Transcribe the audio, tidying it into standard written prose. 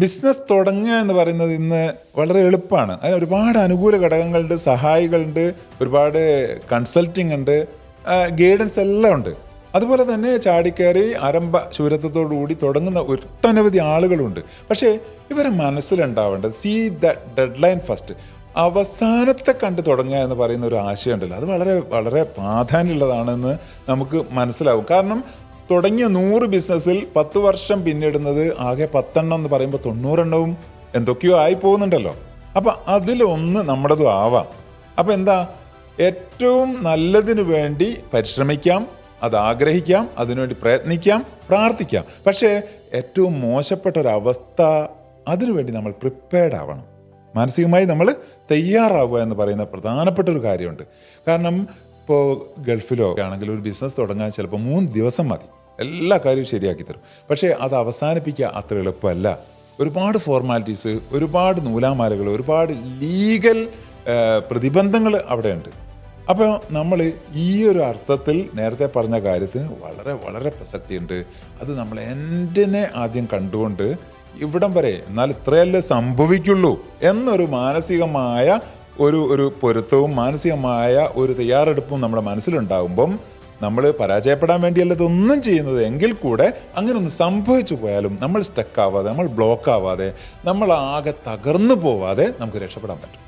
Business തുടങ്ങുക എന്ന് പറയുന്നത് ഇന്ന് വളരെ എളുപ്പമാണ്. അതിന് ഒരുപാട് അനുകൂല ഘടകങ്ങളുണ്ട്, സഹായികളുണ്ട്, ഒരുപാട് കൺസൾട്ടിങ് ഉണ്ട്, ഗൈഡൻസ് എല്ലാം ഉണ്ട്. അതുപോലെ തന്നെ ചാടിക്കയറി ആരംഭ ശൂരത്വത്തോടുകൂടി തുടങ്ങുന്ന ഒട്ടനവധി ആളുകളുണ്ട്. പക്ഷേ ഇവരെ മനസ്സിലുണ്ടാവേണ്ടത് ദ ഡെഡ് ലൈൻ ഫസ്റ്റ്, അവസാനത്തെ കണ്ട് തുടങ്ങുക എന്ന് പറയുന്ന ഒരു ആശയം ഉണ്ടല്ലോ, അത് വളരെ വളരെ പ്രാധാന്യമുള്ളതാണെന്ന് നമുക്ക് മനസ്സിലാവും. കാരണം തുടങ്ങിയ 100 ബിസിനസ്സിൽ 10 വർഷം പിന്നിടുന്നത് ആകെ 10 എണ്ണം എന്ന് പറയുമ്പോൾ 90 എണ്ണവും എന്തൊക്കെയോ ആയി പോകുന്നുണ്ടല്ലോ. അപ്പം അതിലൊന്ന് നമ്മുടേതും ആവാം. അപ്പം എന്താ, ഏറ്റവും നല്ലതിനു വേണ്ടി പരിശ്രമിക്കാം, അത് ആഗ്രഹിക്കാം, അതിനുവേണ്ടി പ്രയത്നിക്കാം, പ്രാർത്ഥിക്കാം. പക്ഷേ ഏറ്റവും മോശപ്പെട്ട ഒരവസ്ഥ, അതിനുവേണ്ടി നമ്മൾ പ്രിപ്പയർഡ് ആവണം. മാനസികമായി നമ്മൾ തയ്യാറാവുക എന്ന് പറയുന്ന പ്രധാനപ്പെട്ട ഒരു കാര്യമുണ്ട്. കാരണം ഇപ്പോൾ ഗൾഫിലോ ആണെങ്കിൽ ഒരു ബിസിനസ് തുടങ്ങാൻ ചിലപ്പോൾ 3 ദിവസം മതി, എല്ലാ കാര്യവും ശരിയാക്കി തരും. പക്ഷേ അത് അവസാനിപ്പിക്കുക അത്ര എളുപ്പമല്ല. ഒരുപാട് ഫോർമാലിറ്റീസ്, ഒരുപാട് നൂലാമാലകൾ, ഒരുപാട് ലീഗൽ പ്രതിബന്ധങ്ങൾ അവിടെയുണ്ട്. അപ്പോൾ നമ്മൾ ഈ ഒരു അർത്ഥത്തിൽ നേരത്തെ പറഞ്ഞ കാര്യത്തിന് വളരെ വളരെ പ്രസക്തിയുണ്ട്. അത് നമ്മൾ എൻഡിനെ ആദ്യം കണ്ടുകൊണ്ട് ഇവിടം വരെ എന്നാൽ ഇത്രയല്ലേ സംഭവിക്കുള്ളൂ എന്നൊരു മാനസികമായ ഒരു പൊരുത്തവും മാനസികമായ ഒരു തയ്യാറെടുപ്പും നമ്മുടെ മനസ്സിലുണ്ടാകുമ്പം നമ്മൾ പരാജയപ്പെടാൻ വേണ്ടിയല്ല ഇതൊന്നും ചെയ്യുന്നത് എങ്കിൽ കൂടെ അങ്ങനെ ഒന്ന് സംഭവിച്ചു പോയാലും നമ്മൾ സ്റ്റക്ക് ആവാതെ, നമ്മൾ ബ്ലോക്ക് ആവാതെ, നമ്മൾ ആകെ തകർന്നു പോവാതെ നമുക്ക് രക്ഷപ്പെടാൻ പറ്റും.